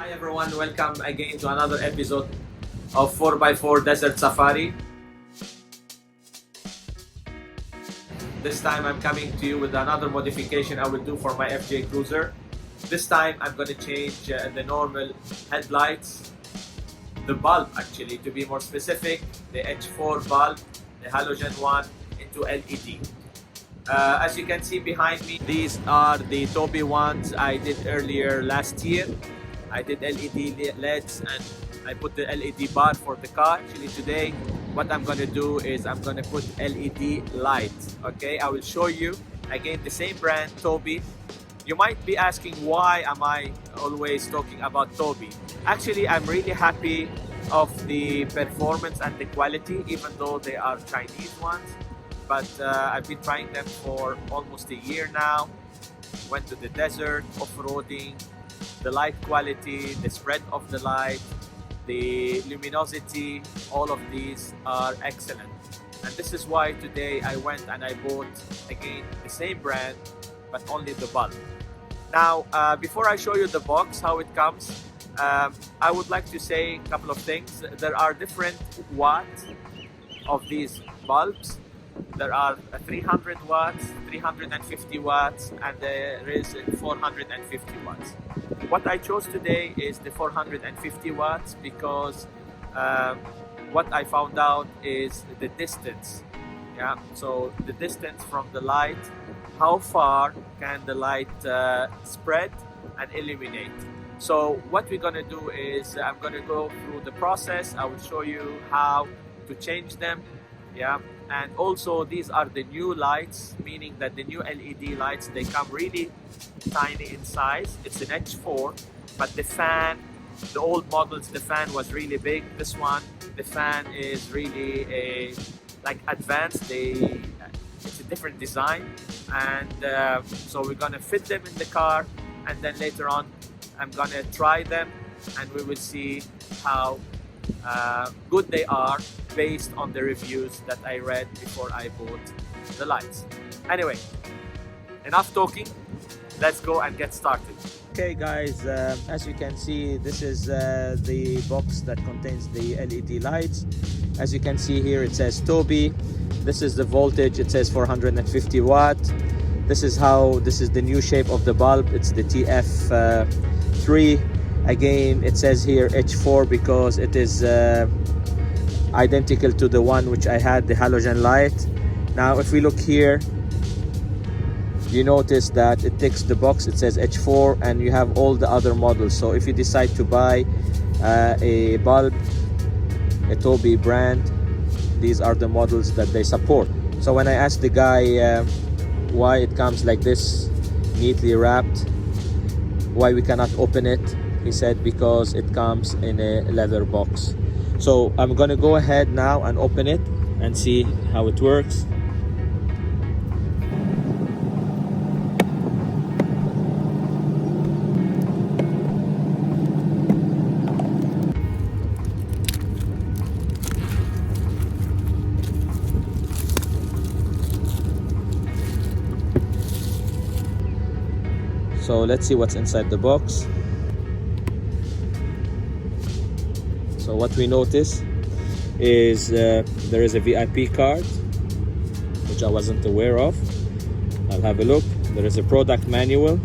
Hi everyone, welcome again to another episode of 4x4 Desert Safari. This time I'm coming to you with another modification I will do for my FJ Cruiser. This time I'm going to change the normal headlights, the bulb actually, to be more specific, the H4 bulb, the halogen one, into LED. As you can see behind me, these are the Toby ones I did earlier last year. I did LED LEDs and I put the LED bar for the car. Actually today what I'm gonna do is I'm gonna put LED lights. Okay, I will show you again the same brand, Toby. You might be asking, why am I always talking about Toby? Actually, I'm really happy of the performance and the quality, even though they are Chinese ones. But I've been trying them for almost a year now. Went to the desert, off-roading. The light quality, the spread of the light, the luminosity, all of these are excellent. And this is why today I went and I bought again the same brand, but only the bulb. Now, before I show you the box, how it comes, I would like to say a couple of things. There are different watts of these bulbs. There are 300 watts, 350 watts, and there is 450 watts. What I chose today is the 450 watts because what I found out is the distance. Yeah, so the distance from the light, how far can the light spread and illuminate. So what we're gonna do is I'm gonna go through the process. I will show you how to change them. Yeah, and also these are the new lights, meaning that the new LED lights, they come really tiny in size. It's an H4, but the fan, the old models, the fan was really big. This one, the fan is really like advanced. It's a different design, and so we're gonna fit them in the car, and then later on I'm gonna try them and we will see how good they are based on the reviews that I read before I bought the lights. Anyway, enough talking, let's go and get started. Okay guys, as you can see, this is the box that contains the LED lights. As you can see here, it says Toby. This is the voltage, it says 450 watt. This is the new shape of the bulb. It's the TF3. Again, it says here H4 because it is identical to the one which I had, the halogen light. Now if we look here, you notice that it ticks the box. It says H4 and you have all the other models. So if you decide to buy a bulb, a Toby brand, these are the models that they support. So when I asked the guy why it comes like this, neatly wrapped, why we cannot open it, he said because it comes in a leather box. So I'm gonna go ahead now and open it and see how it works. So let's see what's inside the box. So what we notice is there is a VIP card, which I wasn't aware of. I'll have a look. There is a product manual.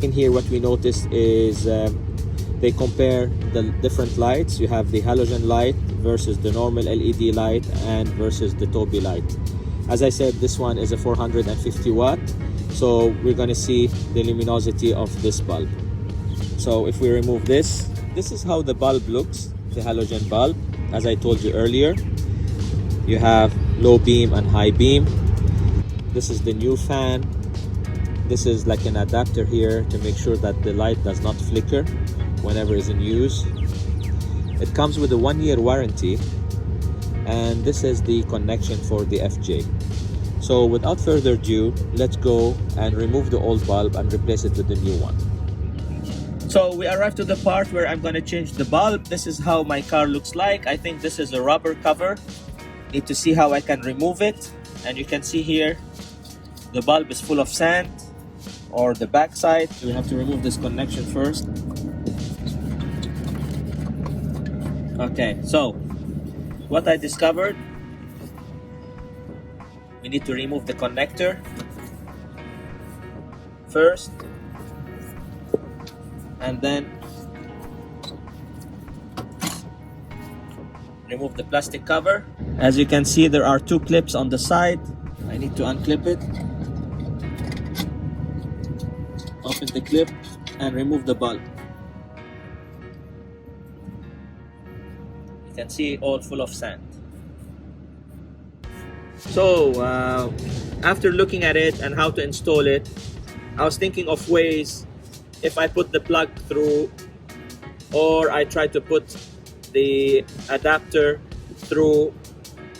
In here what we notice is they compare the different lights. You have the halogen light versus the normal LED light and versus the Toby light. As I said, this one is a 450 watt. So we're going to see the luminosity of this bulb. So if we remove this is how the bulb looks, the halogen bulb. As I told you earlier, you have low beam and high beam. This is the new fan. This is like an adapter here to make sure that the light does not flicker whenever it's in use. It comes with a 1-year warranty, and this is the connection for the FJ. So without further ado, let's go and remove the old bulb and replace it with the new one. So we arrived to the part where I'm going to change the bulb. This is how my car looks like. I think this is a rubber cover. Need to see how I can remove it. And you can see here, the bulb is full of sand, or the back side. We have to remove this connection first. Okay, so what I discovered, we need to remove the connector first, and then remove the plastic cover. As you can see, there are two clips on the side. I need to unclip it, open the clip, and remove the bulb. You can see all full of sand. So after looking at it and how to install it, I was thinking of ways if I put the plug through, or I try to put the adapter through,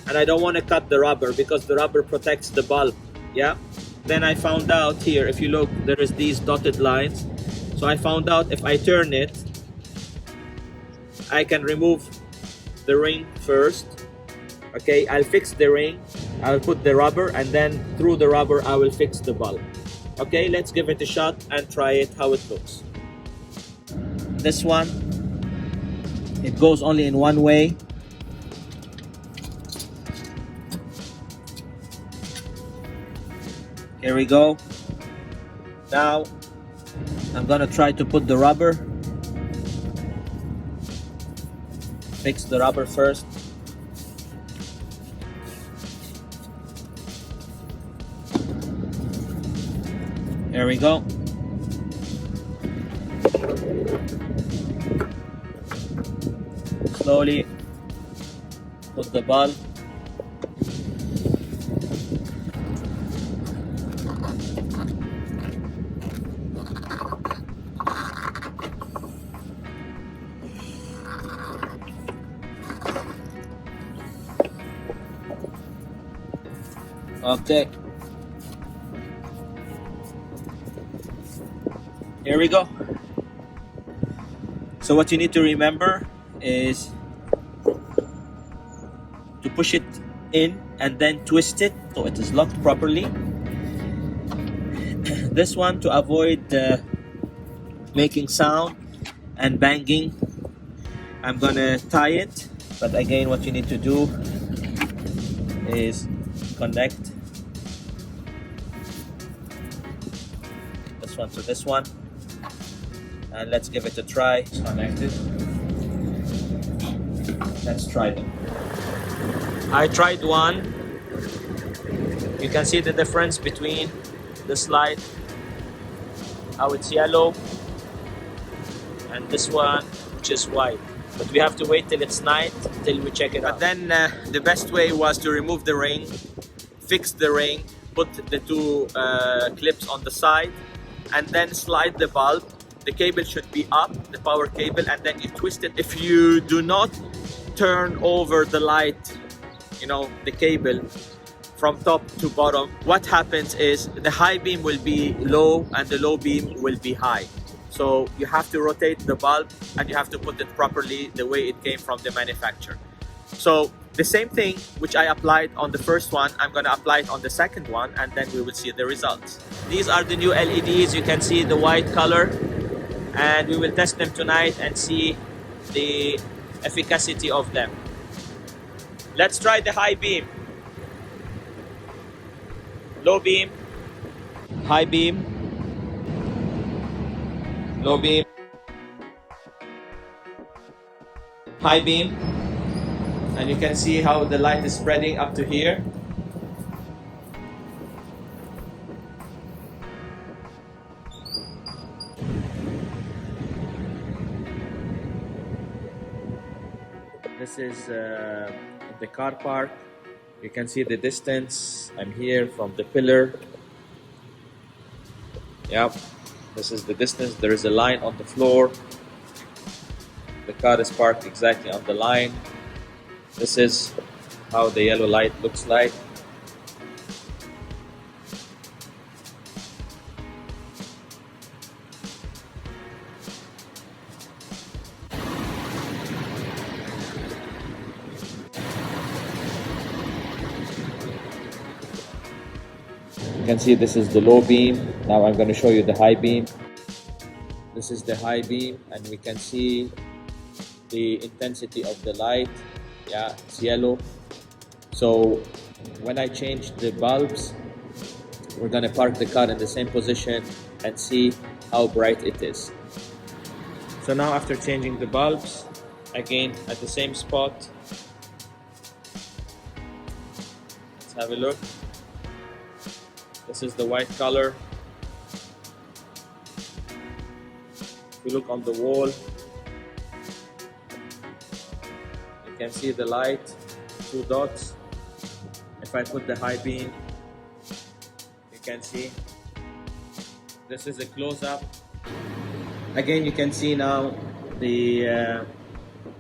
and I don't want to cut the rubber because the rubber protects the bulb. Yeah. Then I found out here, if you look, there is these dotted lines. So I found out if I turn it, I can remove the ring first. Okay, I'll fix the ring, I'll put the rubber, and then through the rubber I will fix the bulb. Okay, let's give it a shot and try it, how it looks. This one, it goes only in one way. Here we go. Now I'm gonna try to put the rubber. Fix the rubber first. There we go. Slowly put the bulb. Okay. Here we go. So what you need to remember is to push it in and then twist it so it is locked properly. This one, to avoid making sound and banging, I'm gonna tie it. But again, what you need to do is connect this one to this one, and let's give it a try. It's connected. Let's try them. I tried one. You can see the difference between the slide, how it's yellow, and this one, which is white. But we have to wait till it's night till we check it out. But then the best way was to remove the ring, fix the ring, put the two clips on the side, and then slide the bulb. The cable should be up, the power cable, and then you twist it. If you do not turn over the light, you know, the cable from top to bottom, what happens is the high beam will be low and the low beam will be high. So you have to rotate the bulb and you have to put it properly the way it came from the manufacturer. So the same thing which I applied on the first one, I'm going to apply it on the second one, and then we will see the results. These are the new LEDs. You can see the white color, and we will test them tonight and see the efficacy of them. Let's try the high beam. Low beam, high beam, low beam, high beam, and you can see how the light is spreading up to here. This is the car park. You can see the distance. I'm here from the pillar. Yep, this is the distance. There is a line on the floor. The car is parked exactly on the line. This is how the yellow light looks like. You can see this is the low beam. Now I'm going to show you the high beam. This is the high beam, and we can see the intensity of the light. Yeah, it's yellow. So when I change the bulbs, we're gonna park the car in the same position and see how bright it is. So now after changing the bulbs, again at the same spot, let's have a look. This is the white color. If you look on the wall, you can see the light, 2 dots. If I put the high beam, you can see this is a close-up. Again, you can see now the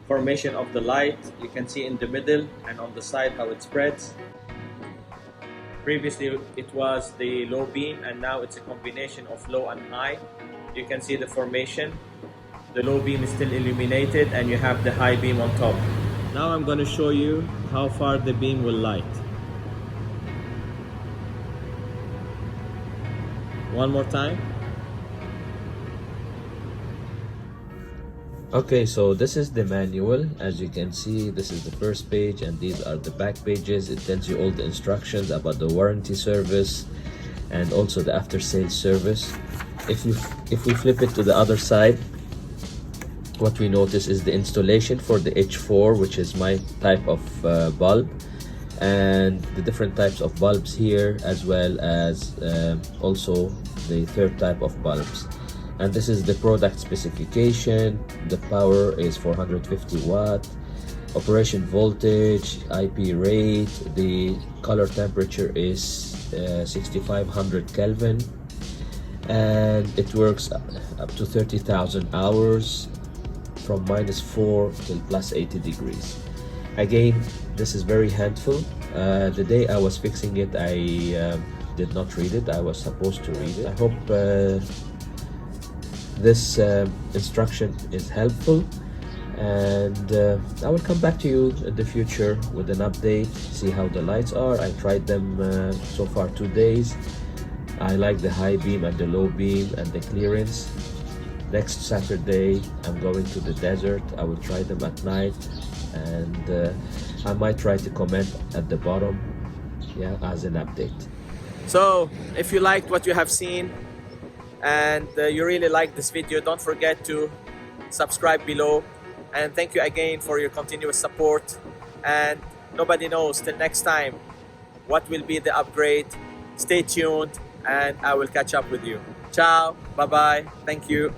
formation of the light. You can see in the middle and on the side how it spreads. Previously it was the low beam, and now it's a combination of low and high. You can see the formation. The low beam is still illuminated and you have the high beam on top. Now I'm going to show you how far the beam will light. One more time. Okay, so this is the manual. As you can see, this is the first page and these are the back pages. It tells you all the instructions about the warranty service and also the after sales service. If we flip it to the other side, what we notice is the installation for the H4, which is my type of bulb, and the different types of bulbs here, as well as also the third type of bulbs. And this is the product specification. The power is 450 watt, operation voltage, IP rate, the color temperature is 6500 Kelvin, and it works up to 30,000 hours from -4 till +80 degrees. Again, this is very handful. The day I was fixing it, I did not read it. I was supposed to read it. I hope this instruction is helpful, and I will come back to you in the future with an update, see how the lights are. I tried them so far 2 days. I like the high beam and the low beam and the clearance. Next Saturday I'm going to the desert. I will try them at night, and I might try to comment at the bottom, yeah, as an update. So if you liked what you have seen and you really like this video, don't forget to subscribe below, and thank you again for your continuous support. And nobody knows, till next time, what will be the upgrade. Stay tuned and I will catch up with you. Ciao, bye bye, thank you.